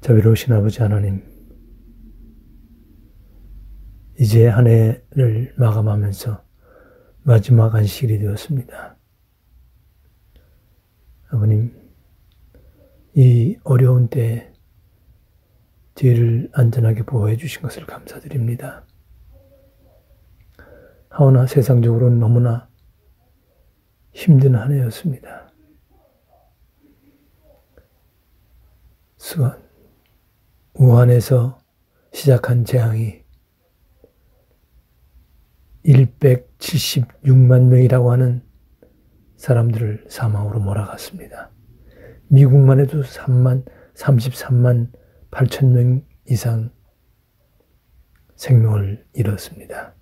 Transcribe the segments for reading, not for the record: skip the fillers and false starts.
자비로우신 아버지 하나님, 이제 한 해를 마감하면서 마지막 안식일이 되었습니다. 아버님, 이 어려운 때에 저희를 안전하게 보호해 주신 것을 감사드립니다. 하오나 세상적으로는 너무나 힘든 한 해였습니다. 우한에서 시작한 재앙이 176만 명이라고 하는 사람들을 사망으로 몰아갔습니다. 미국만 해도 33만 8천 명 이상 생명을 잃었습니다.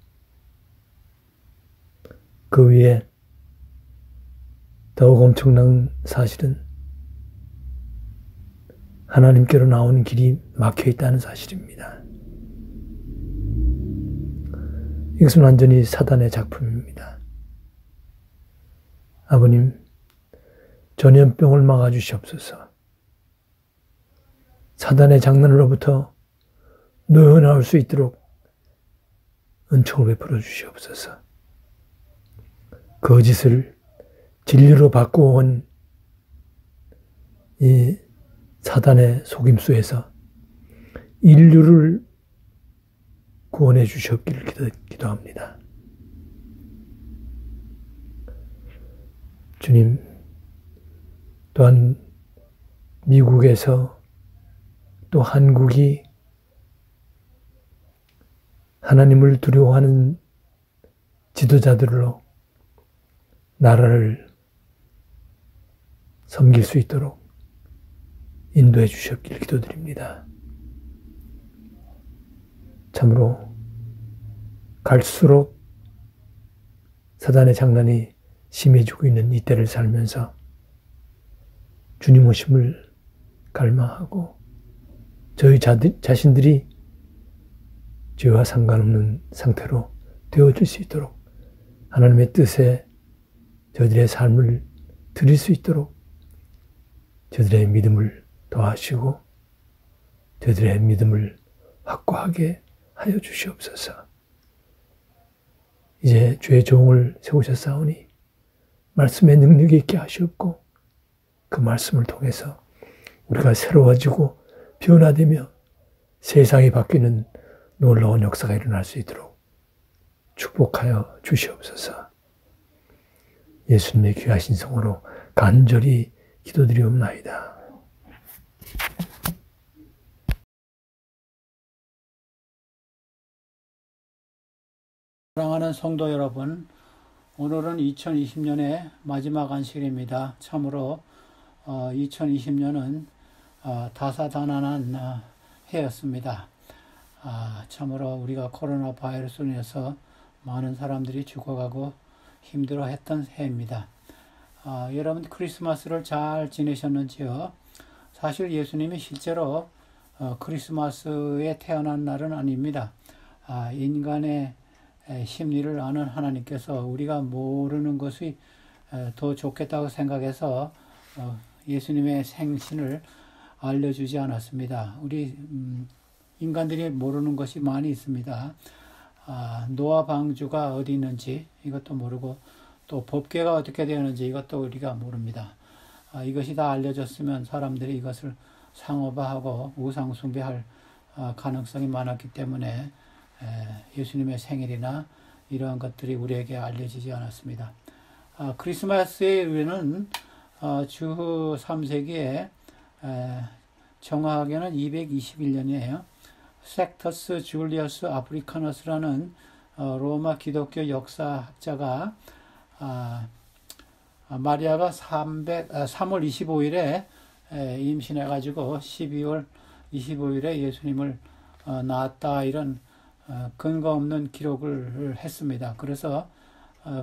그 위에 더욱 엄청난 사실은 하나님께로 나오는 길이 막혀 있다는 사실입니다. 이것은 완전히 사단의 작품입니다. 아버님, 전염병을 막아주시옵소서. 사단의 장난으로부터 놓여나올 수 있도록 은총을 베풀어 주시옵소서. 거짓을 진리로 바꾸어온 이 사단의 속임수에서 인류를 구원해 주시옵기를 기도합니다. 주님, 또한 미국에서 또 한국이 하나님을 두려워하는 지도자들로 나라를 섬길 수 있도록 인도해 주셨길 기도드립니다. 참으로 갈수록 사단의 장난이 심해지고 있는 이때를 살면서 주님 오심을 갈망하고 저희 자신들이 죄와 상관없는 상태로 되어질 수 있도록 하나님의 뜻에 저희들의 삶을 드릴 수 있도록 저희들의 믿음을 더하시고 저희들의 믿음을 확고하게 하여 주시옵소서. 이제 주의 종을 세우셨사오니 말씀의 능력이 있게 하시옵고 그 말씀을 통해서 우리가 새로워지고 변화되며 세상이 바뀌는 놀라운 역사가 일어날 수 있도록 축복하여 주시옵소서. 예수님의 귀하신 성으로 간절히 기도드리옵나이다. 사랑하는 성도 여러분, 오늘은 2020년의 마지막 안식일입니다. 참으로 2020년은 다사다난한 해였습니다. 참으로 우리가 코로나 바이러스로 인해서 많은 사람들이 죽어가고 힘들어했던 해입니다. 여러분 크리스마스를 잘 지내셨는지요? 사실 예수님이 실제로 크리스마스에 태어난 날은 아닙니다. 인간의 심리를 아는 하나님께서 우리가 모르는 것이 더 좋겠다고 생각해서 예수님의 생신을 알려주지 않았습니다. 우리 인간들이 모르는 것이 많이 있습니다. 노아 방주가 어디 있는지 이것도 모르고 또 법궤가 어떻게 되었는지 이것도 우리가 모릅니다. 이것이 다 알려졌으면 사람들이 이것을 상호화하고 우상 숭배할 가능성이 많았기 때문에 예수님의 생일이나 이러한 것들이 우리에게 알려지지 않았습니다. 크리스마스의 의회는 주 3세기에 정확하게는 221년이에요. 섹터스 줄리어스 아프리카너스라는 로마 기독교 역사학자가 마리아가 3월 25일에 임신해가지고 12월 25일에 예수님을 낳았다 이런 근거 없는 기록을 했습니다. 그래서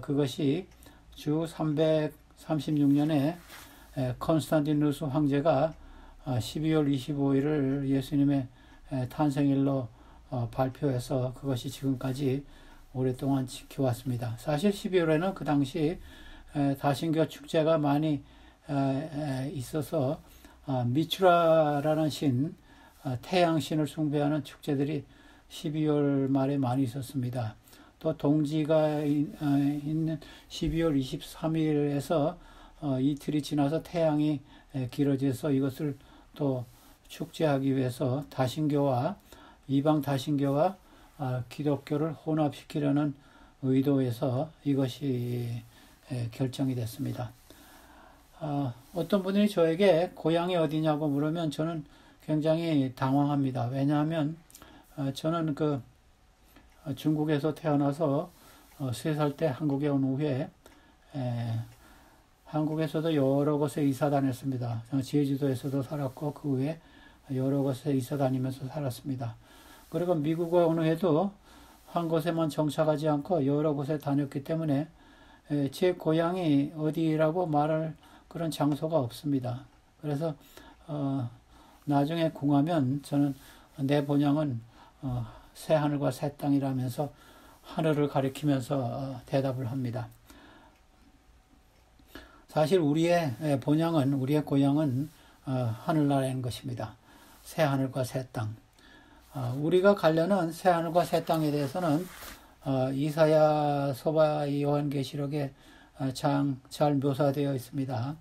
그것이 주 336년에 컨스탄티누스 황제가 12월 25일을 예수님의 탄생일로 발표해서 그것이 지금까지 오랫동안 지켜왔습니다. 사실 12월에는 그 당시 다신교 축제가 많이 있어서 미추라라는 신 태양신을 숭배하는 축제들이 12월 말에 많이 있었습니다. 또 동지가 있는 12월 23일에서 이틀이 지나서 태양이 길어져서 이것을 또 축제하기 위해서 다신교와 이방 다신교와 기독교를 혼합시키려는 의도에서 이것이 결정이 됐습니다. 어떤 분들이 저에게 고향이 어디냐고 물으면 저는 굉장히 당황합니다. 왜냐하면 저는 중국에서 태어나서 3살 때 한국에 온 후에 한국에서도 여러 곳에 이사 다녔습니다. 제주도에서도 살았고 그 후에 여러 곳에 이사 다니면서 살았습니다. 그리고 미국에 온 후에도 한 곳에만 정착하지 않고 여러 곳에 다녔기 때문에 제 고향이 어디라고 말할 그런 장소가 없습니다. 그래서 나중에 궁하면 저는 내 본향은 새 하늘과 새 땅이라면서 하늘을 가리키면서 대답을 합니다. 사실 우리의 본향은, 우리의 고향은 하늘나라인 것입니다. 새 하늘과 새 땅. 우리가 가려는 새 하늘과 새 땅에 대해서는 이사야, 소바, 요한계시록에 잘 묘사되어 있습니다.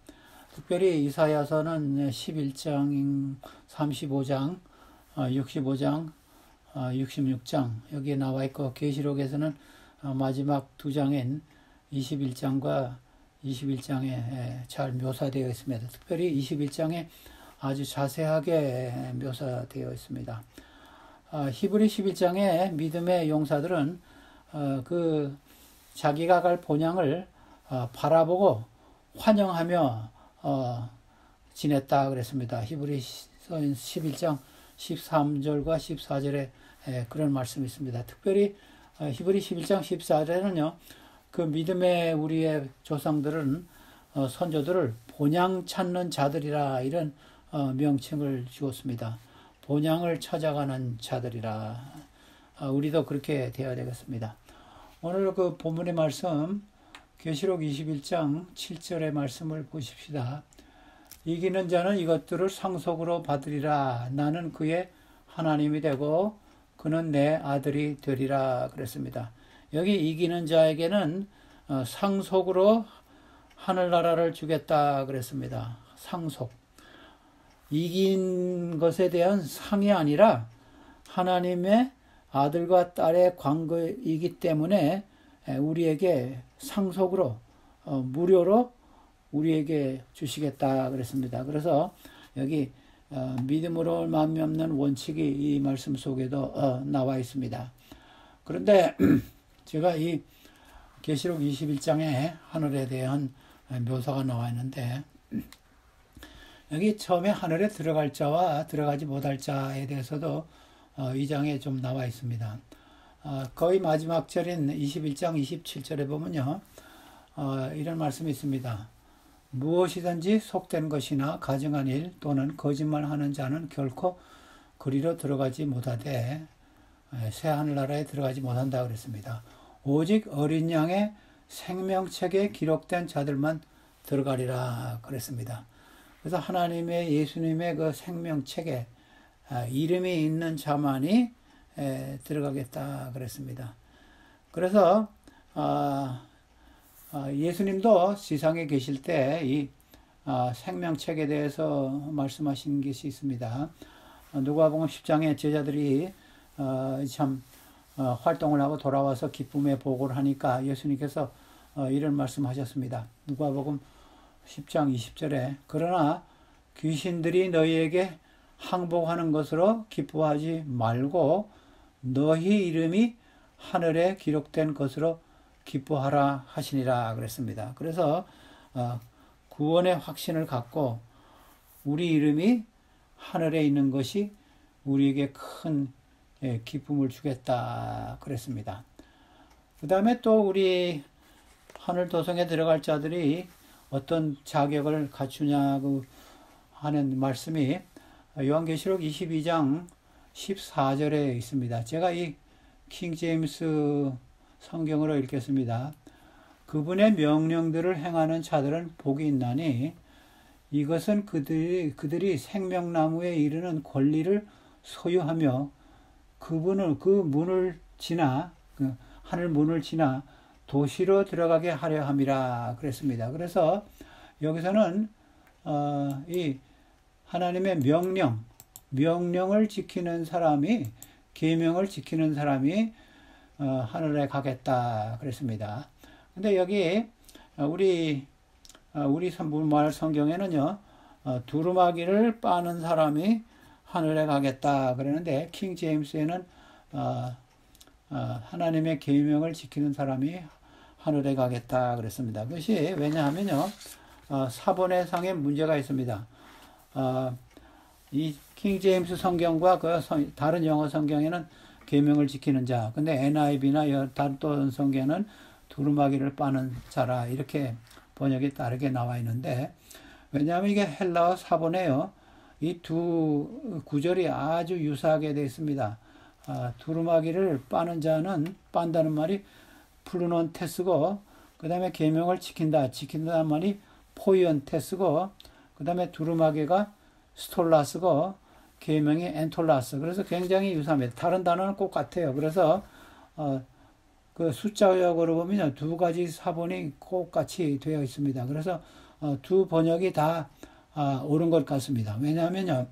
특별히 이사야서는 11장, 35장, 65장, 66장 여기에 나와 있고, 계시록에서는 마지막 두 장인 21장과 21장에 잘 묘사되어 있습니다. 특별히 21장에 아주 자세하게 묘사되어 있습니다. 히브리 11장의 믿음의 용사들은 자기가 갈 본향을 바라보고 환영하며 지냈다 그랬습니다. 히브리서 11장 13절과 14절에 그런 말씀이 있습니다. 특별히 히브리 11장 14절에는요, 그 믿음의 우리의 조상들은 선조들을 본향 찾는 자들이라 이런 명칭을 주었습니다. 본향을 찾아가는 자들이라. 우리도 그렇게 되어야 되겠습니다. 오늘 그 본문의 말씀 계시록 21장 7절의 말씀을 보십시다. 이기는 자는 이것들을 상속으로 받으리라. 나는 그의 하나님이 되고 그는 내 아들이 되리라 그랬습니다. 여기 이기는 자에게는 상속으로 하늘나라를 주겠다 그랬습니다. 상속. 이긴 것에 대한 상이 아니라 하나님의 아들과 딸의 관계이기 때문에 우리에게 상속으로 무료로 우리에게 주시겠다 그랬습니다. 그래서 여기 믿음으로 마음이 없는 원칙이 이 말씀 속에도 나와 있습니다. 그런데 제가 이 계시록 21장에 하늘에 대한 묘사가 나와 있는데, 여기 처음에 하늘에 들어갈 자와 들어가지 못할 자에 대해서도 이 장에 좀 나와 있습니다. 거의 마지막 절인 21장 27절에 보면요, 이런 말씀이 있습니다. 무엇이든지 속된 것이나 가증한 일 또는 거짓말하는 자는 결코 그리로 들어가지 못하되 새 하늘나라에 들어가지 못한다 그랬습니다. 오직 어린 양의 생명책에 기록된 자들만 들어가리라 그랬습니다. 그래서 하나님의, 예수님의 그 생명책에 이름이 있는 자만이 들어가겠다 그랬습니다. 그래서 예수님도 지상에 계실 때 이 생명책에 대해서 말씀하신 것이 있습니다. 누가복음 10장에 제자들이 참 활동을 하고 돌아와서 기쁨의 보고를 하니까 예수님께서 이런 말씀하셨습니다. 누가복음 10장 20절에 그러나 귀신들이 너희에게 항복하는 것으로 기뻐하지 말고 너희 이름이 하늘에 기록된 것으로 기뻐하라 하시니라 그랬습니다. 그래서 구원의 확신을 갖고 우리 이름이 하늘에 있는 것이 우리에게 큰 기쁨을 주겠다 그랬습니다. 그 다음에 또 우리 하늘 도성에 들어갈 자들이 어떤 자격을 갖추냐고 하는 말씀이 요한계시록 22장 14절에 있습니다. 제가 이 킹제임스 성경으로 읽겠습니다. 그분의 명령들을 행하는 자들은 복이 있나니 이것은 그들이 생명나무에 이르는 권리를 소유하며 그분을 그 문을 지나 그 하늘 문을 지나 도시로 들어가게 하려 함이라 그랬습니다. 그래서 여기서는 이 하나님의 명령을 지키는 사람이 계명을 지키는 사람이 하늘에 가겠다 그랬습니다. 근데 여기 우리 우리말 성경에는요 두루마기를 빠는 사람이 하늘에 가겠다 그러는데 킹 제임스에는 하나님의 계명을 지키는 사람이 하늘에 가겠다 그랬습니다. 그것이 왜냐하면요 사본의 상에 문제가 있습니다. 이 킹 제임스 성경과 그 다른 영어 성경에는 계명을 지키는 자, 근데 NIV나 다른 성경에는 두루마기를 빠는 자라 이렇게 번역이 다르게 나와 있는데 왜냐하면 이게 헬라어 사본에요 이 두 구절이 아주 유사하게 되어 있습니다. 두루마기를 빠는 자는 빤다는 말이 플루논 테스고 그 다음에 계명을 지킨다는 말이 포이언 테스고 그 다음에 두루마기가 스톨라스고 계명이 엔톨라스. 그래서 굉장히 유사합니다. 다른 단어는 꼭 같아요. 그래서 그 숫자역으로 보면 두 가지 사본이 꼭 같이 되어 있습니다. 그래서 두 번역이 다 옳은 것 같습니다. 왜냐하면요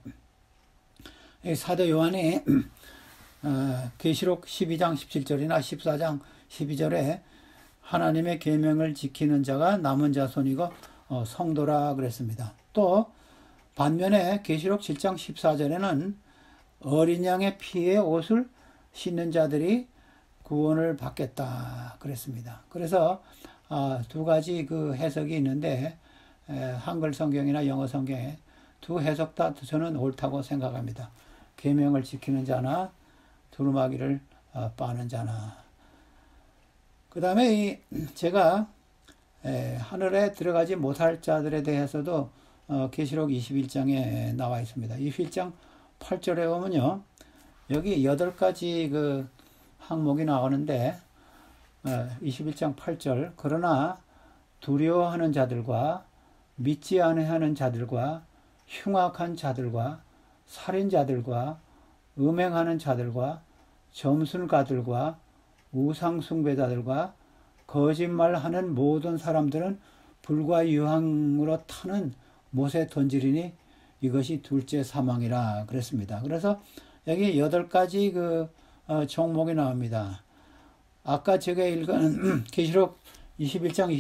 사도 요한이 계시록 12장 17절이나 14장 12절에 하나님의 계명을 지키는 자가 남은 자손이고 성도라 그랬습니다. 또 반면에 계시록 7장 14절에는 어린 양의 피에 옷을 신는 자들이 구원을 받겠다 그랬습니다. 그래서 두 가지 그 해석이 있는데 한글 성경이나 영어 성경에 두 해석 다 저는 옳다고 생각합니다. 계명을 지키는 자나 두루마기를 빠는 자나. 그 다음에 제가 하늘에 들어가지 못할 자들에 대해서도 계시록 21장에 나와 있습니다. 21장 8절에 보면요 여기 8가지 그 항목이 나오는데 21장 8절 그러나 두려워하는 자들과 믿지 아니하는 자들과 흉악한 자들과 살인자들과 음행하는 자들과 점술가들과 우상숭배자들과 거짓말하는 모든 사람들은 불과 유황으로 타는 못에 던지리니 이것이 둘째 사망이라 그랬습니다. 그래서 여기 8가지 그 종목이 나옵니다. 아까 제가 읽은 계시록 21장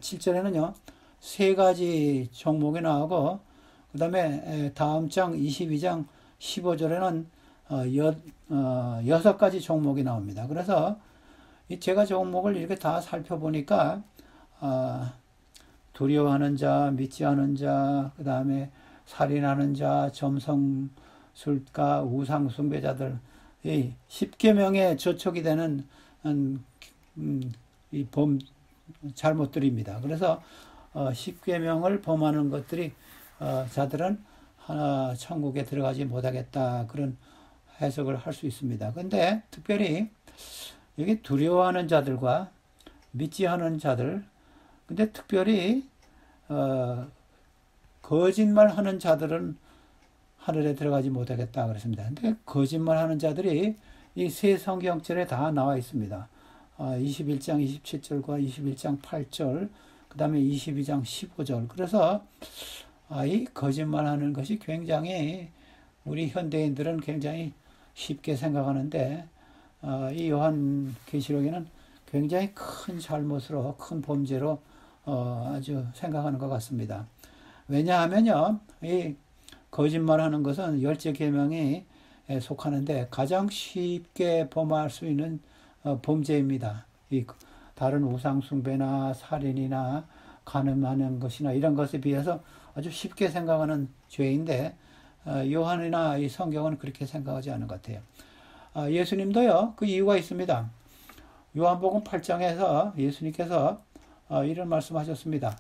27절에는요 3가지 종목이 나오고 그 다음에 다음 장 22장 15절에는 6가지 종목이 나옵니다. 그래서 제가 종목을 이렇게 다 살펴보니까 두려워하는 자, 믿지 않은 자, 그 다음에 살인하는 자, 점성술가, 우상숭배자들, 이 10계명에 저촉이 되는 이 잘못들입니다. 그래서 10계명을 범하는 것들이 자들은 천국에 들어가지 못하겠다 그런 해석을 할 수 있습니다. 근데 특별히 여기 두려워하는 자들과 믿지 않은 자들, 근데 특별히 거짓말하는 자들은 하늘에 들어가지 못하겠다 그랬습니다. 근데 거짓말하는 자들이 이 세 성경절에 다 나와 있습니다. 21장 27절과 21장 8절, 그 다음에 22장 15절. 그래서 이 거짓말하는 것이 굉장히 우리 현대인들은 굉장히 쉽게 생각하는데 이 요한 계시록에는 굉장히 큰 잘못으로 큰 범죄로 아주 생각하는 것 같습니다. 왜냐하면요 이 거짓말하는 것은 열째 계명에 속하는데 가장 쉽게 범할 수 있는 범죄입니다. 이 다른 우상숭배나 살인이나 간음하는 것이나 이런 것에 비해서 아주 쉽게 생각하는 죄인데 요한이나 이 성경은 그렇게 생각하지 않은 것 같아요. 예수님도요 그 이유가 있습니다. 요한복음 8장에서 예수님께서 이런 말씀하셨습니다.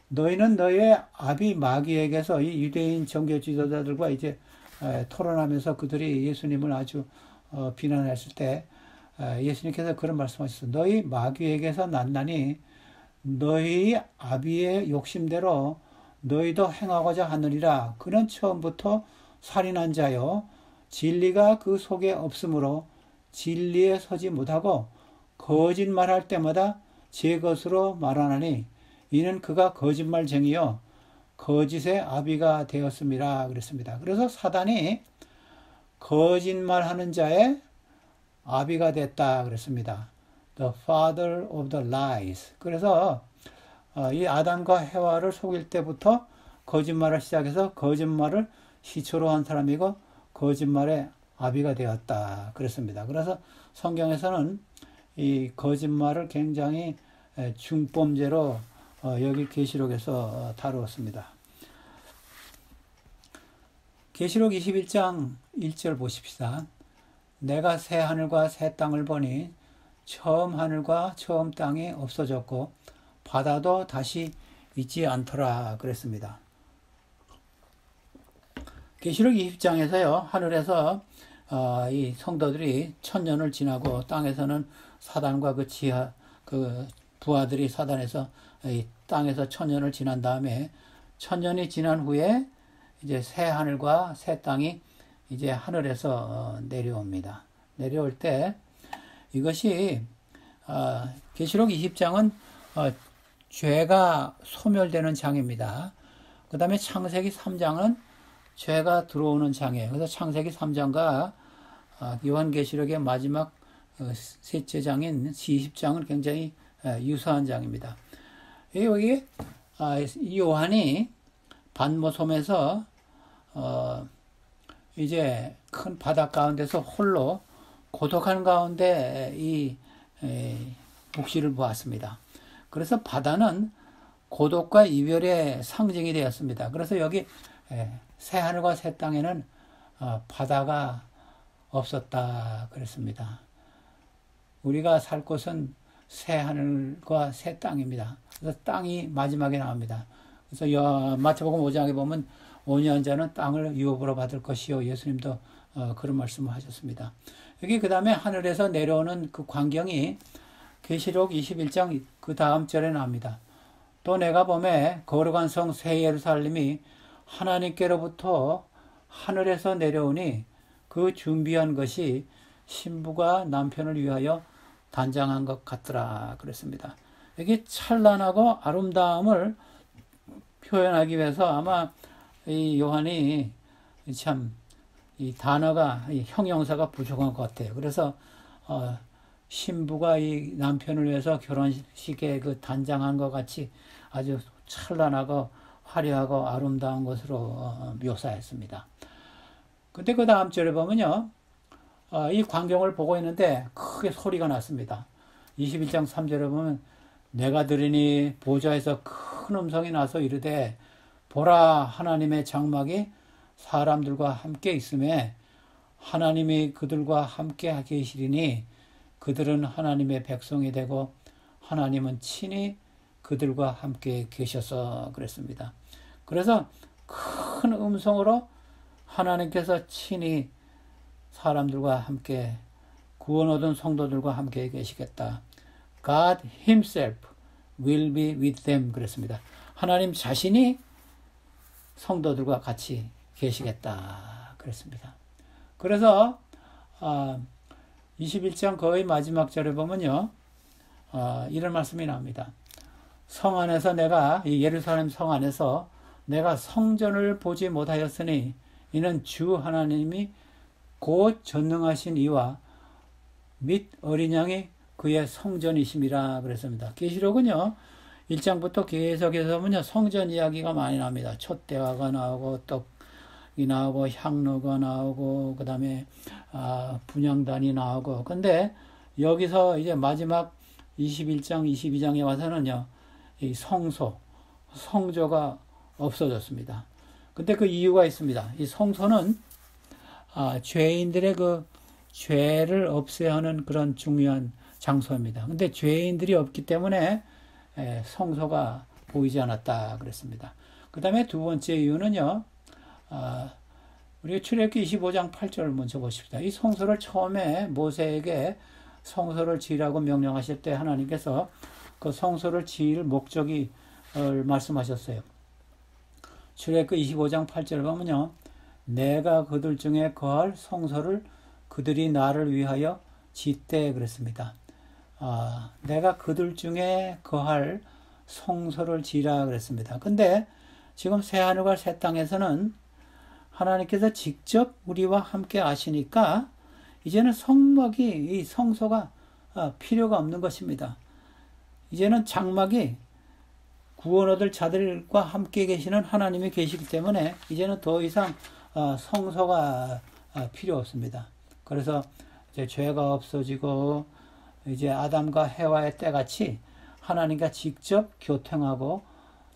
너희는 너희의 아비 마귀에게서 이 유대인 정교 지도자들과 이제 토론하면서 그들이 예수님을 아주 비난했을 때 예수님께서 그런 말씀하셨어요. 너희 마귀에게서 났나니 너희 아비의 욕심대로 너희도 행하고자 하느니라. 그는 처음부터 살인한 자요 진리가 그 속에 없으므로 진리에 서지 못하고 거짓말할 때마다 제 것으로 말하나니 이는 그가 거짓말쟁이요 거짓의 아비가 되었음이라 그랬습니다. 그래서 사단이 거짓말하는 자의 아비가 됐다 그랬습니다. The father of the lies. 그래서 이 아담과 해와를 속일 때부터 거짓말을 시작해서 거짓말을 시초로 한 사람이고 거짓말의 아비가 되었다 그랬습니다. 그래서 성경에서는 이 거짓말을 굉장히 중범죄로 여기 계시록에서 다루었습니다. 계시록 21장 1절 보십시다. 내가 새 하늘과 새 땅을 보니 처음 하늘과 처음 땅이 없어졌고 바다도 다시 있지 않더라 그랬습니다. 계시록 20장에서요 하늘에서 이 성도들이 1000년을 지나고 땅에서는 사단과 그 부하들이 사단에서 이 땅에서 1000년을 지난 다음에 1000년이 지난 후에 이제 새 하늘과 새 땅이 이제 하늘에서 내려옵니다. 내려올 때 이것이 계시록 20장은 죄가 소멸되는 장입니다. 그 다음에 창세기 3장은 죄가 들어오는 장이에요. 그래서 창세기 3장과 요한계시록의 마지막 셋째 장인 20장은 굉장히 유사한 장입니다. 여기 요한이 반모섬에서 이제 큰 바다 가운데서 홀로 고독한 가운데 이 묵시를 보았습니다. 그래서 바다는 고독과 이별의 상징이 되었습니다. 그래서 여기 새 하늘과 새 땅에는 바다가 없었다 그랬습니다. 우리가 살 곳은 새 하늘과 새 땅입니다. 그래서 땅이 마지막에 나옵니다. 그래서 마태복음 5장에 보면 온유한 땅을 유업으로 받을 것이요. 예수님도 그런 말씀을 하셨습니다. 여기 그 다음에 하늘에서 내려오는 그 광경이 계시록 21장 그 다음 절에 나옵니다. 또 내가 보매 거룩한 성 새 예루살렘이 하나님께로부터 하늘에서 내려오니 그 준비한 것이 신부가 남편을 위하여 단장한 것 같더라 그랬습니다. 여기 찬란하고 아름다움을 표현하기 위해서 아마 이 요한이 참 이 단어가 이 형용사가 부족한 것 같아요. 그래서 신부가 이 남편을 위해서 결혼식에 그 단장한 것 같이 아주 찬란하고 화려하고 아름다운 것으로 묘사했습니다. 근데 그 다음 절에 보면요, 이 광경을 보고 있는데 크게 소리가 났습니다. 21장 3절에 보면 내가 들으니 보좌에서 큰 음성이 나서 이르되 보라 하나님의 장막이 사람들과 함께 있음에 하나님이 그들과 함께 계시리니 그들은 하나님의 백성이 되고 하나님은 친히 그들과 함께 계셔서 그랬습니다. 그래서 큰 음성으로 하나님께서 친히 사람들과 함께 구원 얻은 성도들과 함께 계시겠다. God himself will be with them 그랬습니다. 하나님 자신이 성도들과 같이 계시겠다 그랬습니다. 그래서 21장 거의 마지막 절에 보면요, 이런 말씀이 나옵니다. 성 안에서 내가 이 예루살렘 성 안에서 내가 성전을 보지 못하였으니 이는 주 하나님이 곧 전능하신 이와 및 어린 양이 그의 성전이심이라 그랬습니다. 계시록은요 1장부터 계속해서 보면요 성전 이야기가 많이 나옵니다. 촛대화가 나오고 떡이 나오고 향로가 나오고 그 다음에 분향단이 나오고, 근데 여기서 이제 마지막 21장 22장에 와서는요 이 성소가 없어졌습니다. 근데 그 이유가 있습니다. 이 성소는 죄인들의 그 죄를 없애야 하는 그런 중요한 장소입니다. 근데 죄인들이 없기 때문에 성소가 보이지 않았다 그랬습니다. 그 다음에 두 번째 이유는요, 우리 출애굽기 25장 8절을 먼저 보십시다. 이 성소를 처음에 모세에게 성소를 지으라고 명령하실 때 하나님께서 그 성소를 지을 목적이 말씀하셨어요. 출애굽기 25장 8절을 보면요, 내가 그들 중에 거할 성소를 그들이 나를 위하여 짓되 그랬습니다. 내가 그들 중에 거할 성소를 지라 그랬습니다. 근데 지금 새하늘과 새 땅에서는 하나님께서 직접 우리와 함께 하시니까 이제는 이 성소가 필요가 없는 것입니다. 이제는 장막이 구원 얻을 자들과 함께 계시는 하나님이 계시기 때문에 이제는 더 이상 성소가 필요 없습니다. 그래서 이제 죄가 없어지고 이제 아담과 해와의 때같이 하나님과 직접 교통하고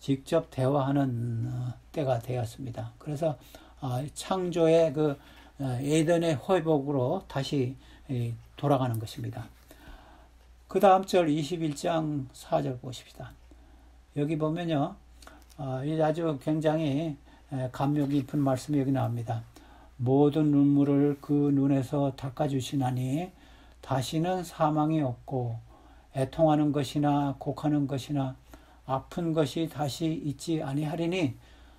직접 대화하는 때가 되었습니다. 그래서 창조의 그 에덴의 회복으로 다시 돌아가는 것입니다. 그 다음 절 21장 4절 보십시다. 여기 보면요, 아주 굉장히 감명 깊은 말씀이 여기 나옵니다. 모든 눈물을 그 눈에서 닦아주시나니 다시는 사망이 없고 애통하는 것이나 곡하는 것이나 아픈 것이 다시 있지 아니하리니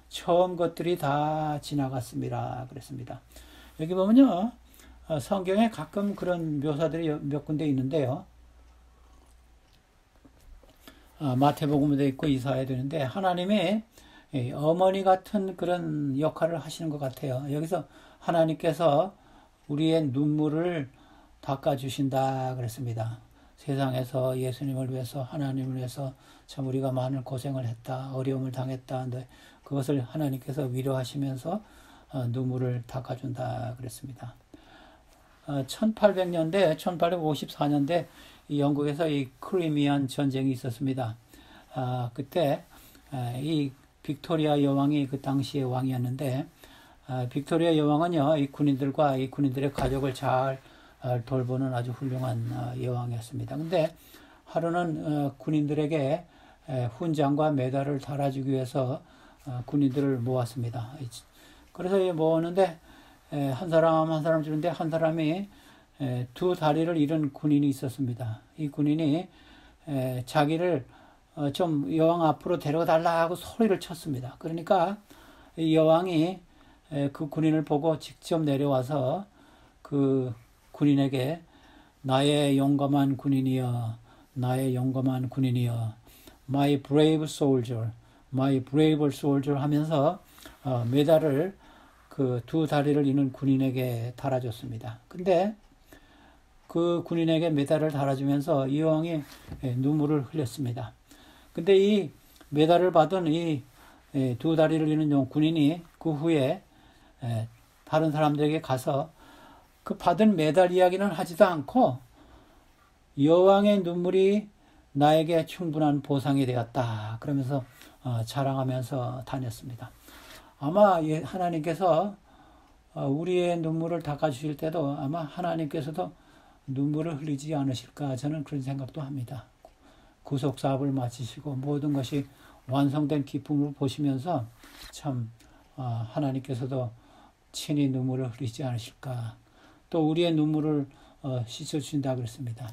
처음 것들이 다 지나갔습니다. 그랬습니다. 여기 보면요, 성경에 가끔 그런 묘사들이 몇 군데 있는데요. 마태복음에도 있고 이사야에도 있는데 하나님의 어머니 같은 그런 역할을 하시는 것 같아요. 여기서 하나님께서 우리의 눈물을 닦아주신다 그랬습니다. 세상에서 예수님을 위해서 하나님을 위해서 참 우리가 많은 고생을 했다, 어려움을 당했다. 근데 그것을 하나님께서 위로하시면서 눈물을 닦아준다 그랬습니다. 1800년대, 1854년대 영국에서 이 크리미안 전쟁이 있었습니다. 그때 이 빅토리아 여왕이 그 당시의 왕이었는데 빅토리아 여왕은요, 이 군인들의 가족을 잘 돌보는 아주 훌륭한 여왕이었습니다. 근데 하루는 군인들에게 훈장과 메달을 달아주기 위해서 군인들을 모았습니다. 그래서 모았는데 한 사람 주는데 한 사람이 두 다리를 잃은 군인이 있었습니다. 이 군인이 자기를 좀 여왕 앞으로 데려달라고 소리를 쳤습니다. 그러니까 이 여왕이 그 군인을 보고 직접 내려와서 그 군인에게 나의 용감한 군인이여, 나의 용감한 군인이여, my brave soldier, my brave soldier 하면서 메달을 그 두 다리를 잃은 군인에게 달아줬습니다. 근데 그 군인에게 메달을 달아주면서 이 여왕이 눈물을 흘렸습니다. 근데 이 메달을 받은 이 두 다리를 잃은 군인이 그 후에 다른 사람들에게 가서 그 받은 메달 이야기는 하지도 않고 여왕의 눈물이 나에게 충분한 보상이 되었다 그러면서 자랑하면서 다녔습니다. 아마 하나님께서 우리의 눈물을 닦아주실 때도 아마 하나님께서도 눈물을 흘리지 않으실까 저는 그런 생각도 합니다. 구속사업을 마치시고 모든 것이 완성된 기쁨을 보시면서 참 하나님께서도 친히 눈물을 흘리지 않으실까. 또 우리의 눈물을 씻어주신다 그랬습니다.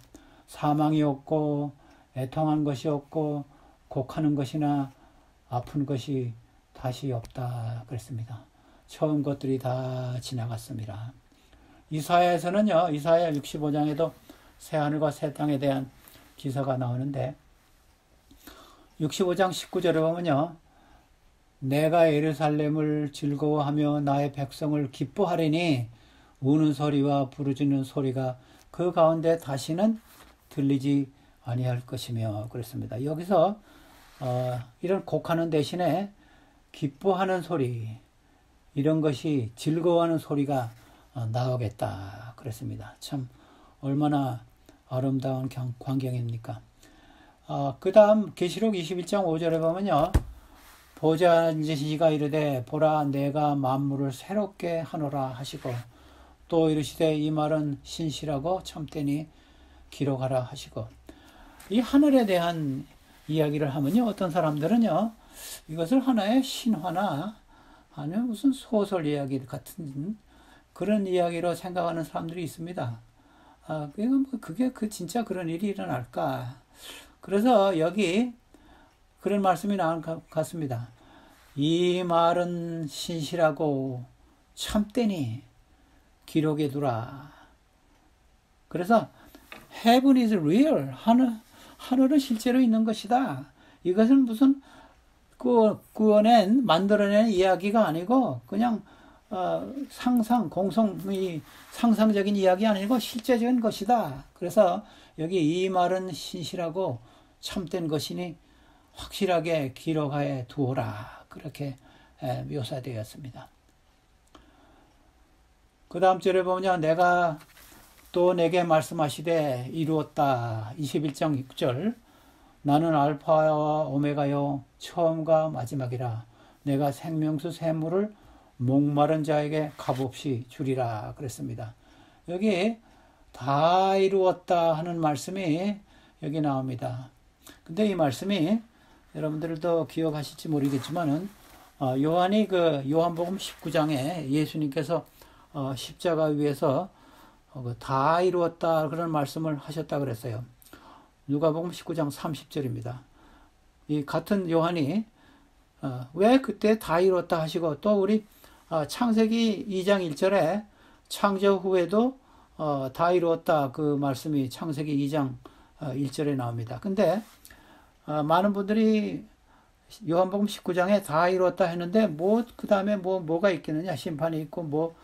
사망이 없고 애통한 것이 없고 곡하는 것이나 아픈 것이 다시 없다 그랬습니다. 처음 것들이 다 지나갔습니다. 이사야에서는요, 이사야 65장에도 새하늘과 새 땅에 대한 기사가 나오는데 65장 19절에 보면요, 내가 예루살렘을 즐거워하며 나의 백성을 기뻐하리니 우는 소리와 부르짖는 소리가 그 가운데 다시는 들리지 아니할 것이며 그랬습니다. 여기서 이런 곡하는 대신에 기뻐하는 소리, 이런 것이 즐거워하는 소리가 나오겠다 그랬습니다. 참 얼마나 아름다운 광경입니까? 그 다음 계시록 21장 5절에 보면요, 보좌 앉으시니가 이르되 보라 내가 만물을 새롭게 하노라 하시고 또 이르시되 이 말은 신실하고 참되니 기록하라 하시고, 이 하늘에 대한 이야기를 하면요, 어떤 사람들은요 이것을 하나의 신화나 아니면 무슨 소설 이야기 같은 그런 이야기로 생각하는 사람들이 있습니다. 그게 진짜 그런 일이 일어날까? 그래서 여기 그런 말씀이 나온 것 같습니다. 이 말은 신실하고 참되니 기록에 두라. 그래서 heaven is real. 하늘은 실제로 있는 것이다. 이것은 무슨 만들어낸 이야기가 아니고 그냥 상상적인 이야기 아니고 실제적인 것이다. 그래서 여기 이 말은 신실하고 참된 것이니 확실하게 기록하여 두어라. 그렇게 묘사되었습니다. 그 다음 절에 보면 내가 또 내게 말씀하시되 이루었다. 21장 6절 나는 알파와 오메가요 처음과 마지막이라. 내가 생명수 샘물을 목마른 자에게 값없이 주리라 그랬습니다. 여기 다 이루었다 하는 말씀이 여기 나옵니다. 근데 이 말씀이 여러분들도 기억하실지 모르겠지만은 요한이 요한복음 19장에 예수님께서 십자가 위에서 다 이루었다 그런 말씀을 하셨다 그랬어요. 누가복음 19장 30절입니다. 이 같은 요한이 왜 그때 다 이루었다 하시고 또 우리 창세기 2장 1절에 창조 후에도 다 이루었다 그 말씀이 창세기 2장 1절에 나옵니다. 근데 많은 분들이 요한복음 19장에 다 이루었다 했는데 그 다음에 뭐가 있겠느냐, 심판이 있고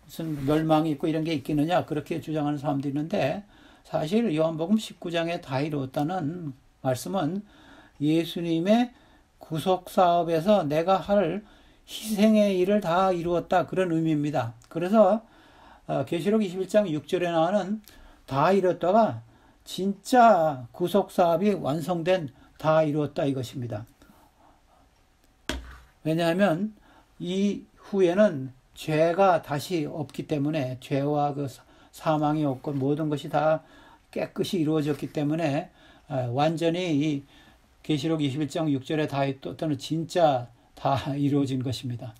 무슨 멸망이 있고 이런 게 있겠느냐 그렇게 주장하는 사람도 있는데, 사실 요한복음 19장에 다 이루었다는 말씀은 예수님의 구속사업에서 내가 할 희생의 일을 다 이루었다 그런 의미입니다. 그래서 계시록 21장 6절에 나오는 다 이뤘다가 진짜 구속사업이 완성된 다 이루었다 이것입니다. 왜냐하면 이 후에는 죄가 다시 없기 때문에, 죄와 그 사망이 없고 모든 것이 다 깨끗이 이루어졌기 때문에 완전히 이 계시록 21장 6절에 다 이뤘다는 진짜 다 이루어진 것입니다.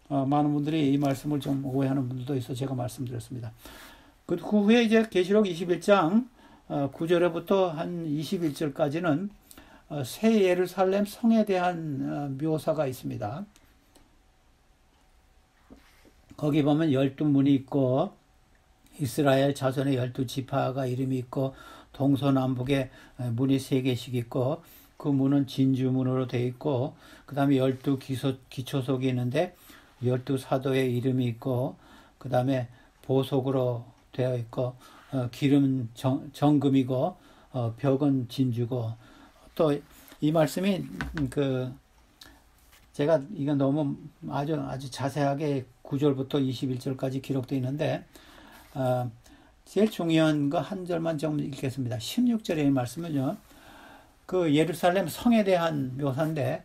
많은 분들이 이 말씀을 좀 오해하는 분들도 있어 제가 말씀드렸습니다. 그 후에 이제 계시록 21장 9절에부터 한 21절까지는 새 예루살렘 성에 대한 묘사가 있습니다. 거기 보면 12문이 있고 이스라엘 자손의 12지파가 이름이 있고 동서남북에 문이 3개씩 있고 그 문은 진주문으로 되어 있고 그 다음에 12기초석이 있는데 12사도의 이름이 있고 그 다음에 보석으로 되어 있고 기름은 정금이고 벽은 진주고, 또 이 말씀이 제가 이건 너무 아주 자세하게 9절부터 21절까지 기록되어 있는데 제일 중요한 거 한 절만 좀 읽겠습니다. 16절의 말씀은요, 그 예루살렘 성에 대한 묘사인데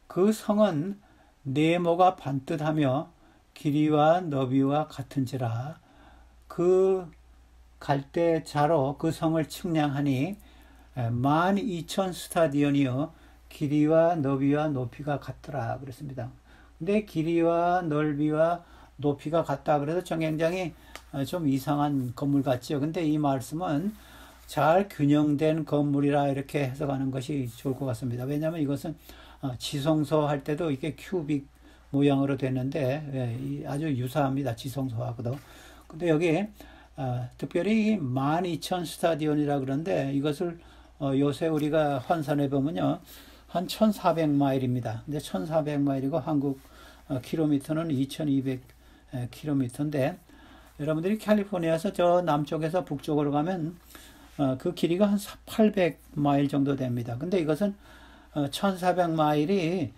그 성은 네모가 반듯하며 길이와 너비와 같은지라. 그 갈대자로 그 성을 측량하니 12,000 스타디온이요 길이와 너비와 높이가 같더라 그랬습니다. 근데 길이와 넓이와 높이가 같다 그래서 굉장히 좀 이상한 건물 같죠. 근데 이 말씀은 잘 균형된 건물이라 이렇게 해석하는 것이 좋을 것 같습니다. 왜냐하면 이것은 지성소 할 때도 이게 큐빅 모양으로 됐는데 아주 유사합니다. 지성소하고도. 근데 여기 특별히 12,000 스타디온이라 그러는데 이것을 요새 우리가 환산해 보면요 한 1,400마일입니다. 근데 1,400마일이고 한국 킬로미터는 2,200킬로미터인데 여러분들이 캘리포니아에서 저 남쪽에서 북쪽으로 가면 그 길이가 한 800마일 정도 됩니다. 근데 이것은 1,400마일이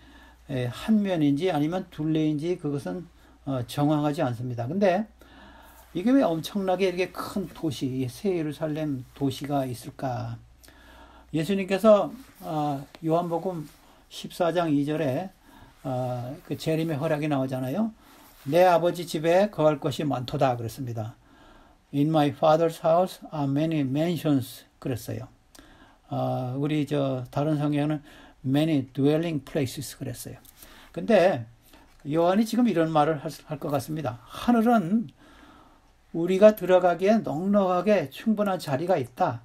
한 면인지 아니면 둘레인지 그것은 정확하지 않습니다. 근데 이게 왜 엄청나게 이렇게 큰 도시, 새 예루살렘 도시가 있을까? 예수님께서 요한복음 14장 2절에 그 재림의 허락이 나오잖아요. 내 아버지 집에 거할 것이 많도다 그랬습니다. In my father's house are many mansions 그랬어요. 우리 다른 성경에는 many dwelling places 그랬어요. 근데 요한이 지금 이런 말을 할 것 같습니다. 하늘은 우리가 들어가기에 넉넉하게 충분한 자리가 있다.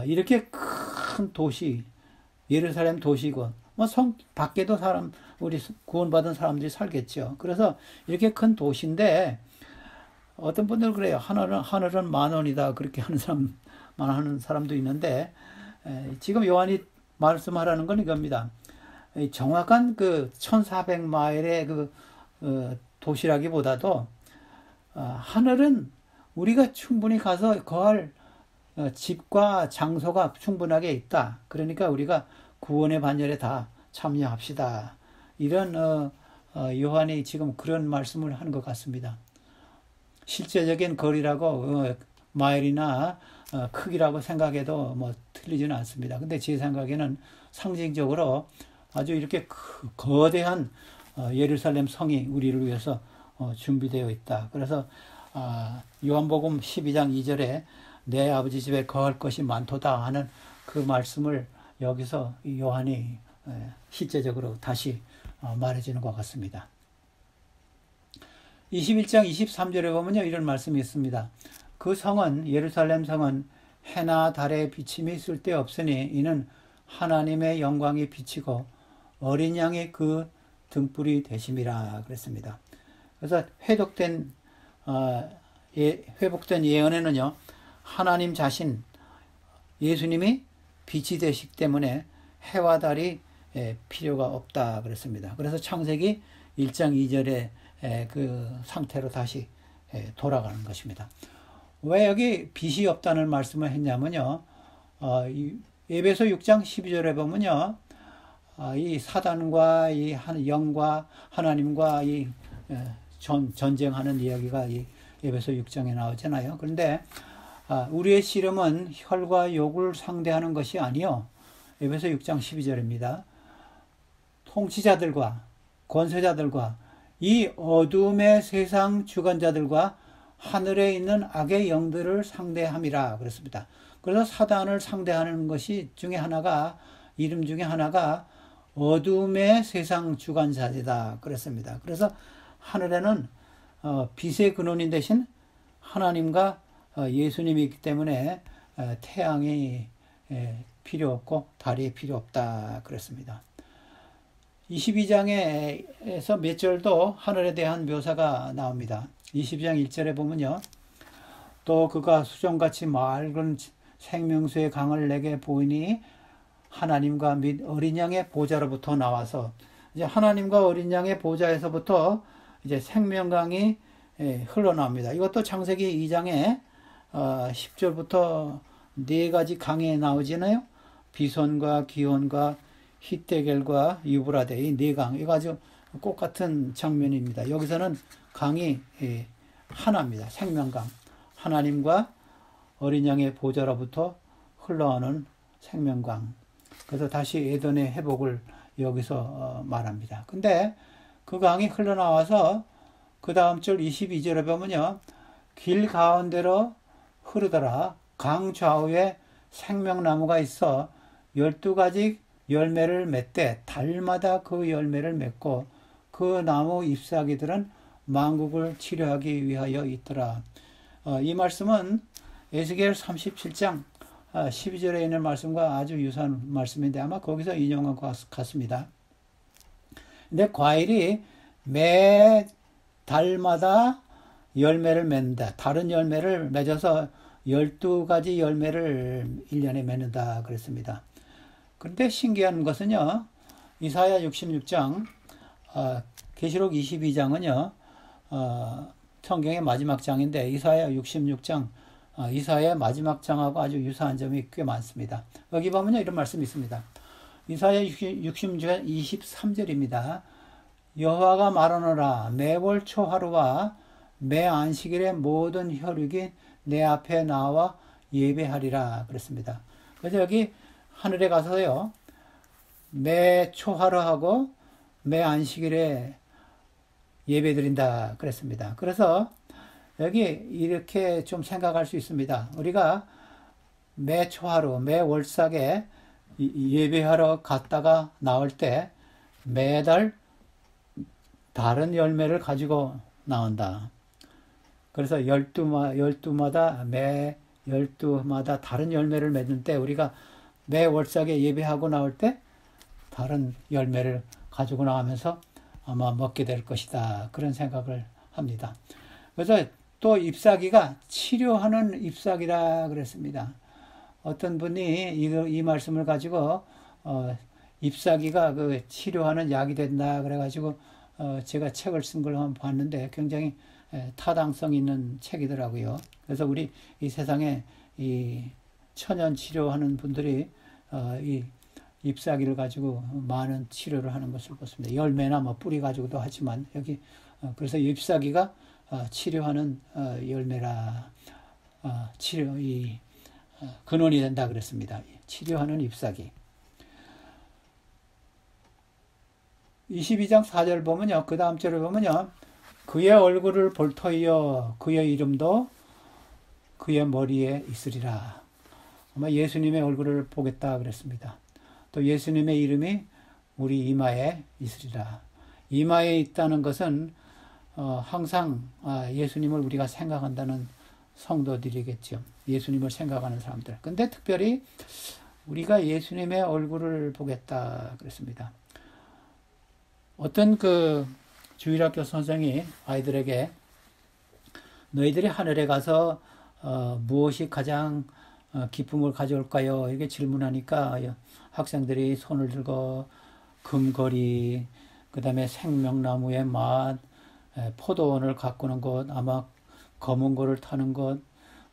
이렇게 큰 도시, 예루살렘 도시고 뭐 성 밖에도 우리 구원받은 사람들이 살겠죠. 그래서 이렇게 큰 도시인데 어떤 분들은 그래요. 하늘은 10,000원이다. 그렇게 하는 사람도 있는데, 지금 요한이 말씀하라는 건 이겁니다. 정확한 그 1400마일의 도시라기보다도, 하늘은 우리가 충분히 가서 거할 집과 장소가 충분하게 있다. 그러니까 우리가 구원의 반열에 다 참여합시다. 이런 요한이 지금 그런 말씀을 하는 것 같습니다. 실제적인 거리라고 마일이나 크기라고 생각해도 뭐 틀리지는 않습니다. 근데 제 생각에는 상징적으로 아주 이렇게 거대한 예루살렘 성이 우리를 위해서 준비되어 있다. 그래서 요한복음 12장 2절에 내 아버지 집에 거할 것이 많도다 하는 그 말씀을 여기서 요한이 실제적으로 다시 말해주는 것 같습니다. 21장 23절에 보면요, 이런 말씀이 있습니다. 그 성은, 예루살렘 성은 해나 달의 비침이 쓸데없으니 이는 하나님의 영광이 비치고 어린 양의 그 등불이 되심이라 그랬습니다. 그래서 회복된 예언에는요, 하나님 자신, 예수님이 빛이 되시기 때문에 해와 달이 필요가 없다 그랬습니다. 그래서 창세기 1장 2절에 그 상태로 다시 돌아가는 것입니다. 왜 여기 빛이 없다는 말씀을 했냐면요, 에베소 6장 12절에 보면요, 이 사단과 이 영과 하나님과 이 전쟁하는 이야기가 이 에베소 6장에 나오잖아요. 그런데 우리의 씨름은 혈과 욕을 상대하는 것이 아니요, 에베소 6장 12절입니다. 통치자들과 권세자들과 이 어둠의 세상 주관자들과 하늘에 있는 악의 영들을 상대함이라 그랬습니다. 그래서 사단을 상대하는 것이 이름 중에 하나가 어둠의 세상 주관자이다 그랬습니다. 그래서 하늘에는 빛의 근원인 대신 하나님과 예수님이 있기 때문에 태양이 필요 없고 달이 필요 없다 그랬습니다. 22장에서 몇 절도 하늘에 대한 묘사가 나옵니다. 22장 1절에 보면요, 또 그가 수정같이 맑은 생명수의 강을 내게 보이니 하나님과 및 어린 양의 보좌로부터 나와서, 이제 하나님과 어린 양의 보좌에서부터 이제 생명강이 흘러나옵니다. 이것도 창세기 2장에 10절부터 네 가지 강이 나오잖아요. 비손과 기혼과 히데겔과 유브라데, 이 네 강, 이거 아주 꼭 같은 장면입니다. 여기서는 강이 하나입니다. 생명강, 하나님과 어린 양의 보좌로부터 흘러오는 생명강. 그래서 다시 에덴의 회복을 여기서 말합니다. 근데 그 강이 흘러나와서 그 다음 절 22절에 보면요, 길 가운데로 흐르더라. 강 좌우에 생명나무가 있어 12가지 열매를 맺되 달마다 그 열매를 맺고 그 나무 잎사귀들은 만국을 치료하기 위하여 있더라. 이 말씀은 에스겔 37장 12절에 있는 말씀과 아주 유사한 말씀인데 아마 거기서 인용한 것 같습니다. 근데 과일이 매 달마다 열매를 맺는다. 다른 열매를 맺어서 12가지 열매를 1년에 맺는다 그랬습니다. 그런데 신기한 것은요, 이사야 66장, 계시록 22장은요, 성경의 마지막 장인데 이사야 66장, 이사야의 마지막 장하고 아주 유사한 점이 꽤 많습니다. 여기 보면요, 이런 말씀이 있습니다. 이사야 66장 23절입니다. 여호와가 말하노라. 매월 초하루와 매 안식일의 모든 혈육이 내 앞에 나와 예배하리라 그랬습니다. 그래서 여기 하늘에 가서요, 매 초하루하고 매 안식일에 예배드린다 그랬습니다. 그래서 여기 이렇게 좀 생각할 수 있습니다. 우리가 매 초하루, 매 월삭에 예배하러 갔다가 나올 때 매달 다른 열매를 가지고 나온다. 그래서 12마다 매 12마다 다른 열매를 맺는 때 우리가 매 월삭에 예배하고 나올 때 다른 열매를 가지고 나가면서 아마 먹게 될 것이다. 그런 생각을 합니다. 그래서 또 잎사귀가 치료하는 잎사귀라 그랬습니다. 어떤 분이 이 말씀을 가지고 잎사귀가 그 치료하는 약이 된다 그래가지고 제가 책을 쓴 걸 한번 봤는데 굉장히 타당성 있는 책이더라고요. 그래서 우리 이 세상에 이 천연 치료하는 분들이 이 잎사귀를 가지고 많은 치료를 하는 것을 봤습니다. 열매나 뭐 뿌리 가지고도 하지만 여기 그래서 잎사귀가 치료하는 열매라 치료 이 근원이 된다 그랬습니다. 치료하는 잎사귀. 22장 4절 보면요. 그 다음 절을 보면요. 그의 얼굴을 볼 터이여 그의 이름도 그의 머리에 있으리라. 아마 예수님의 얼굴을 보겠다 그랬습니다. 또 예수님의 이름이 우리 이마에 있으리라. 이마에 있다는 것은 항상 예수님을 우리가 생각한다는 성도들이겠죠. 예수님을 생각하는 사람들. 근데 특별히 우리가 예수님의 얼굴을 보겠다 그랬습니다. 어떤 그 주일학교 선생이 아이들에게 너희들이 하늘에 가서 무엇이 가장 기쁨을 가져올까요? 이렇게 질문하니까 학생들이 손을 들고 금거리, 그 다음에 생명나무의 맛, 포도원을 가꾸는 것, 아마 검은 고를 타는 것,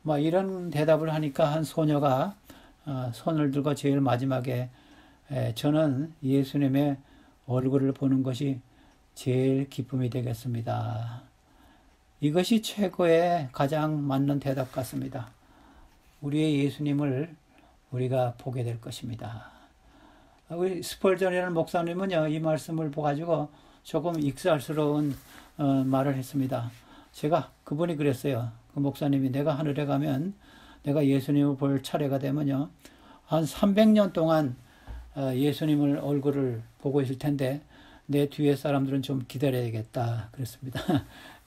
뭐 이런 대답을 하니까 한 소녀가 손을 들고 제일 마지막에 저는 예수님의 얼굴을 보는 것이 제일 기쁨이 되겠습니다. 이것이 최고의 가장 맞는 대답 같습니다. 우리의 예수님을 우리가 보게 될 것입니다. 우리 스펄전이라는 목사님은요, 이 말씀을 보가지고 조금 익살스러운 말을 했습니다. 제가 그분이 그랬어요. 그 목사님이 내가 하늘에 가면 내가 예수님을 볼 차례가 되면요, 한 300년 동안 예수님을 얼굴을 보고 있을 텐데 내 뒤에 사람들은 좀 기다려야겠다 그랬습니다.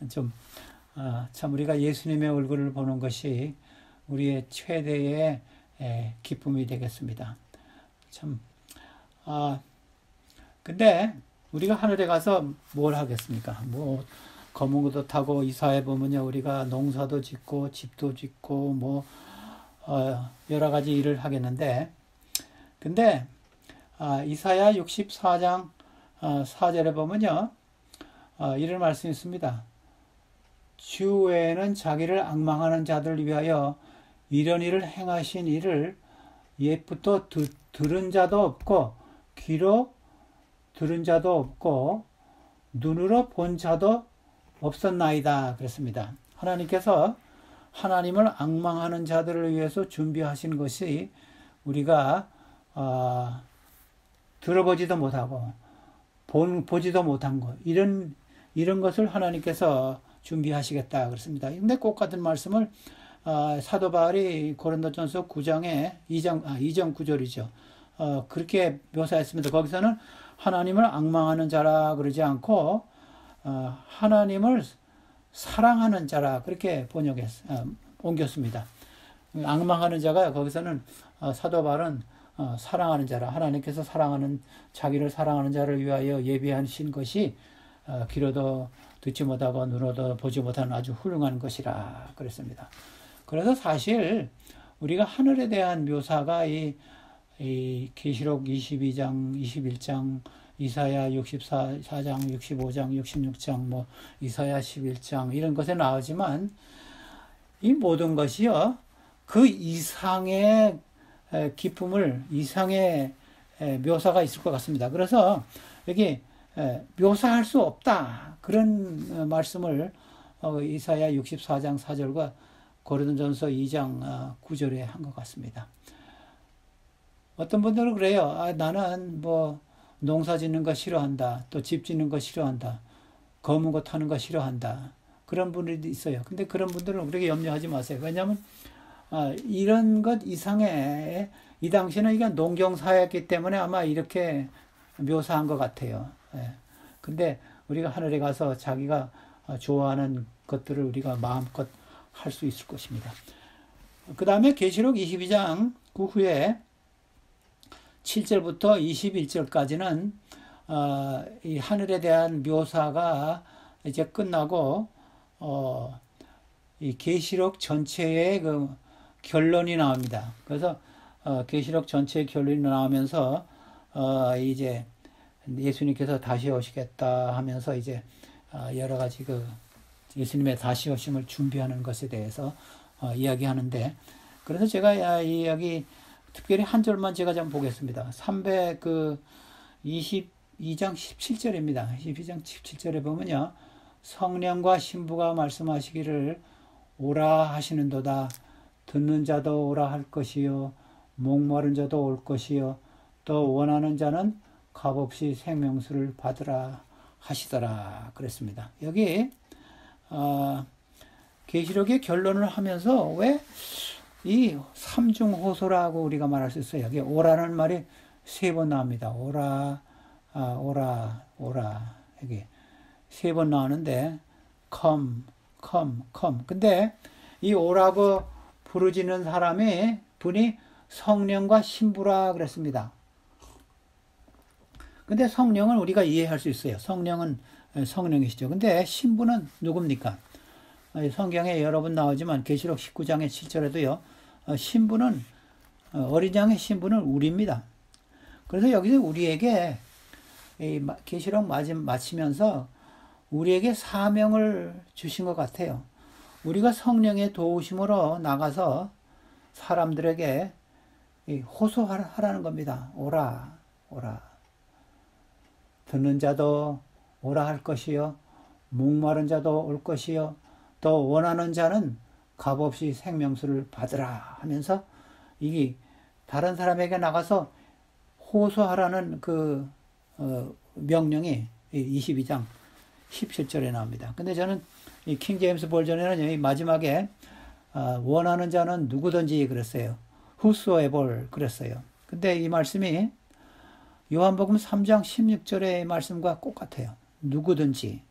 참 우리가 예수님의 얼굴을 보는 것이 우리의 최대의 기쁨이 되겠습니다. 근데 우리가 하늘에 가서 뭘 하겠습니까? 뭐 검은 것도 타고 이사해 보면요, 우리가 농사도 짓고 집도 짓고 뭐 여러 가지 일을 하겠는데, 근데 이사야 64장 4절에 보면요, 이런 말씀이 있습니다. 주 외에는 자기를 앙망하는 자들을 위하여 이런 일을 행하신 이를 옛부터 들은 자도 없고 귀로 들은 자도 없고 눈으로 본 자도 없었나이다 그랬습니다. 하나님께서 하나님을 앙망하는 자들을 위해서 준비하신 것이 우리가 들어보지도 못하고 보지도 못한 것, 이런 것을 하나님께서 준비하시겠다 그랬습니다. 근데 꼭 같은 말씀을 사도 바울이 고린도전서 9장에 2장 9절이죠. 그렇게 묘사했습니다. 거기서는 하나님을 앙망하는 자라 그러지 않고 하나님을 사랑하는 자라 그렇게 옮겼습니다. 앙망하는 자가 거기서는 사도 바울은 사랑하는 자라, 하나님께서 자기를 사랑하는 자를 위하여 예비하신 것이 귀로도 듣지 못하고 눈으로도 보지 못하는 아주 훌륭한 것이라 그랬습니다. 그래서 사실 우리가 하늘에 대한 묘사가 이 계시록 22장, 21장, 이사야 64장, 65장, 66장, 뭐 이사야 11장 이런 것에 나오지만 이 모든 것이요, 그 이상의 기쁨을, 이상의 묘사가 있을 것 같습니다. 그래서 여기 묘사할 수 없다 그런 말씀을 이사야 64장 4절과 고린도전서 2장 9절에 한 것 같습니다. 어떤 분들은 그래요. 나는 뭐 농사 짓는 거 싫어한다, 또 집 짓는 거 싫어한다, 검은 거 타는 거 싫어한다, 그런 분들이 있어요. 근데 그런 분들은 그렇게 염려하지 마세요. 왜냐하면 이런 것 이상의, 이 당시는 이게 농경사였기 때문에 아마 이렇게 묘사한 것 같아요. 근데 우리가 하늘에 가서 자기가 좋아하는 것들을 우리가 마음껏 할 수 있을 것입니다. 그 다음에 계시록 22장 그 후에 7절부터 21절까지는 이 하늘에 대한 묘사가 이제 끝나고 이 계시록 전체의 그 결론이 나옵니다. 그래서 계시록 전체의 결론이 나오면서 이제 예수님께서 다시 오시겠다 하면서 이제 여러 가지 그 예수님의 다시 오심을 준비하는 것에 대해서 이야기하는데, 그래서 제가 이 여기 특별히 한 절만 제가 좀 보겠습니다. 322장 17절입니다. 22장 17절에 보면요, 성령과 신부가 말씀하시기를 오라 하시는도다. 듣는 자도 오라 할 것이요, 목마른 자도 올 것이요, 또 원하는 자는 값없이 생명수를 받으라 하시더라 그랬습니다. 여기 계시록의 결론을 하면서 왜 이 삼중호소라고 우리가 말할 수 있어요. 여기 오라는 말이 3번 나옵니다. 오라, 오라. 여기 3번 나오는데 come. 근데 이 오라고 부르짖는 분이 성령과 신부라 그랬습니다. 근데 성령은 우리가 이해할 수 있어요. 성령은 성령이시죠. 근데 신부는 누굽니까? 성경에 여러 번 나오지만 계시록 19장의 7절에도요. 신부는 어린 양의 신부는 우리입니다. 그래서 여기서 우리에게 계시록 마치면서 우리에게 사명을 주신 것 같아요. 우리가 성령의 도우심으로 나가서 사람들에게 호소하라는 겁니다. 오라. 듣는 자도 오라 할 것이요, 목마른 자도 올 것이요, 또 원하는 자는 값없이 생명수를 받으라 하면서 이 다른 사람에게 나가서 호소하라는 그 명령이 22장 17절에 나옵니다. 근데 저는 이 킹제임스 버전에는 여기 마지막에 원하는 자는 누구든지 그랬어요. whosoever 그랬어요. 근데 이 말씀이 요한복음 3장 16절의 말씀과 똑같아요. 누구든지.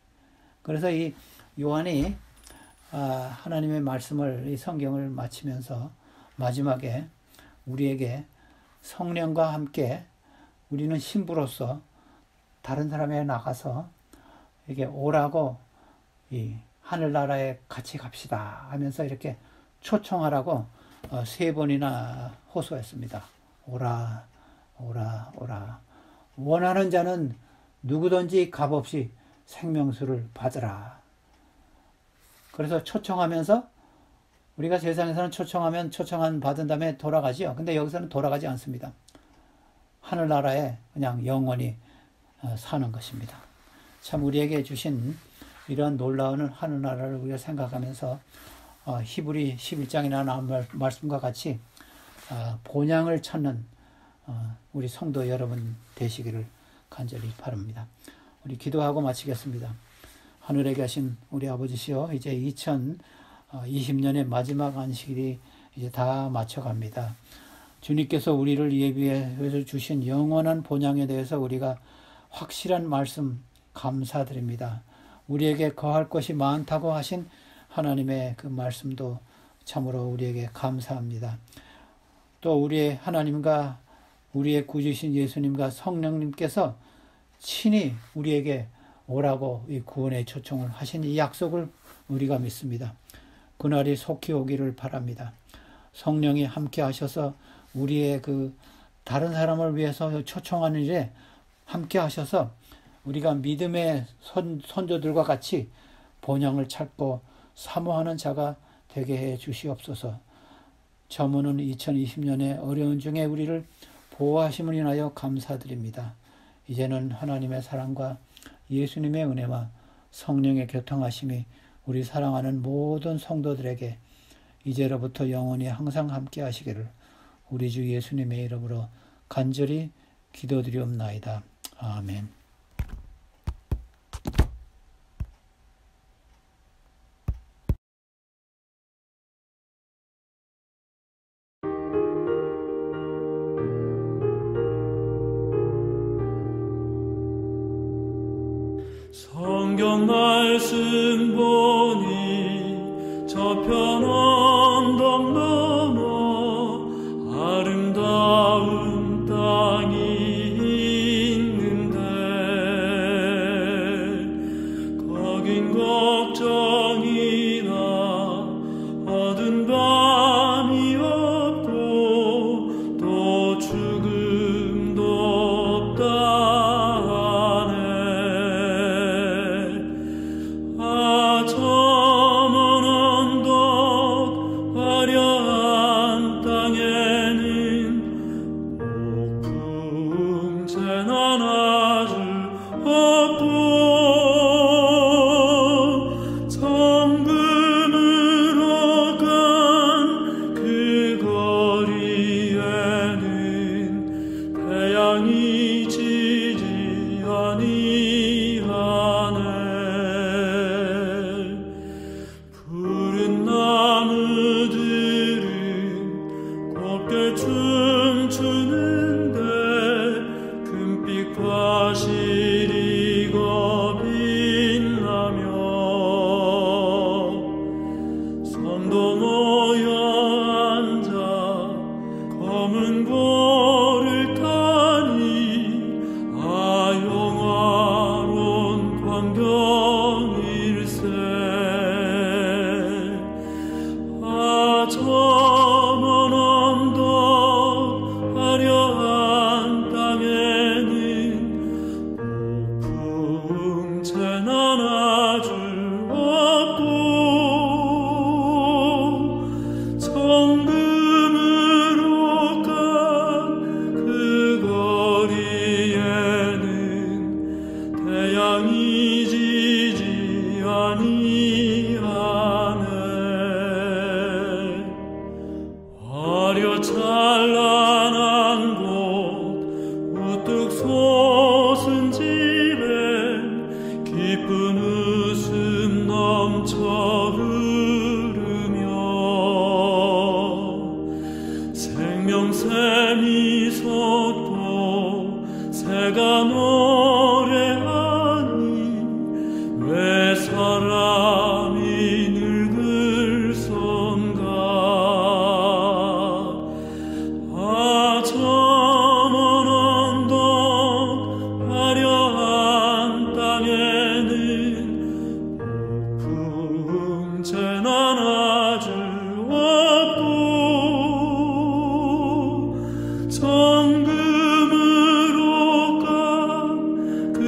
그래서 이 요한이 하나님의 말씀을, 이 성경을 마치면서 마지막에 우리에게 성령과 함께 우리는 신부로서 다른 사람에게 나가서 이렇게 오라고 이 하늘나라에 같이 갑시다 하면서 이렇게 초청하라고 3번이나 호소했습니다. 오라. 원하는 자는 누구든지 값없이 생명수를 받으라. 그래서 초청하면서 우리가 세상에서는 초청하면 초청한 받은 다음에 돌아가지요. 근데 여기서는 돌아가지 않습니다. 하늘나라에 그냥 영원히 사는 것입니다. 참 우리에게 주신 이런 놀라운 하늘나라를 우리가 생각하면서 히브리 11장이나 나온 말씀과 같이 본향을 찾는 우리 성도 여러분 되시기를 간절히 바랍니다. 우리 기도하고 마치겠습니다. 하늘에 계신 우리 아버지시여, 이제 2020년의 마지막 안식일이 이제 다 맞춰갑니다. 주님께서 우리를 예비해서 주신 영원한 본향에 대해서 우리가 확실한 말씀 감사드립니다. 우리에게 거할 것이 많다고 하신 하나님의 그 말씀도 참으로 우리에게 감사합니다. 또 우리의 하나님과 우리의 구주신 예수님과 성령님께서 친히 우리에게 오라고 이 구원의 초청을 하신 이 약속을 우리가 믿습니다. 그날이 속히 오기를 바랍니다. 성령이 함께 하셔서 우리의 그 다른 사람을 위해서 초청하는 일에 함께 하셔서 우리가 믿음의 선조들과 같이 본향을 찾고 사모하는 자가 되게 해 주시옵소서. 저무는 2020년의 어려운 중에 우리를 보호하심을 인하여 감사드립니다. 이제는 하나님의 사랑과 예수님의 은혜와 성령의 교통하심이 우리 사랑하는 모든 성도들에게 이제로부터 영원히 항상 함께 하시기를 우리 주 예수님의 이름으로 간절히 기도드리옵나이다. 아멘. 성경 말씀 보니 저편 언덕 넘어 아름다운 땅 아니하네. 푸른 나무들은 곱게 춤추는데 금빛과 실이 빛나며 섬도 모여 앉아 검은 고를 타니 영화로운 광경일세. 저 먼 언덕 화려한 땅에는 풍채는 아주 없고 정금으로 간 그 거리에는 태양이 지지 아니하네. 화려 찬란한 곳 우뚝 솟은 집엔 기쁜 웃음 넘쳐 흐르며 생명샘이 솟고 새가 노래하니 왜 사람이 늙을 손가. 저 먼 언덕 화려한 땅에는 풍채는 아주 없고 정금으로 간 그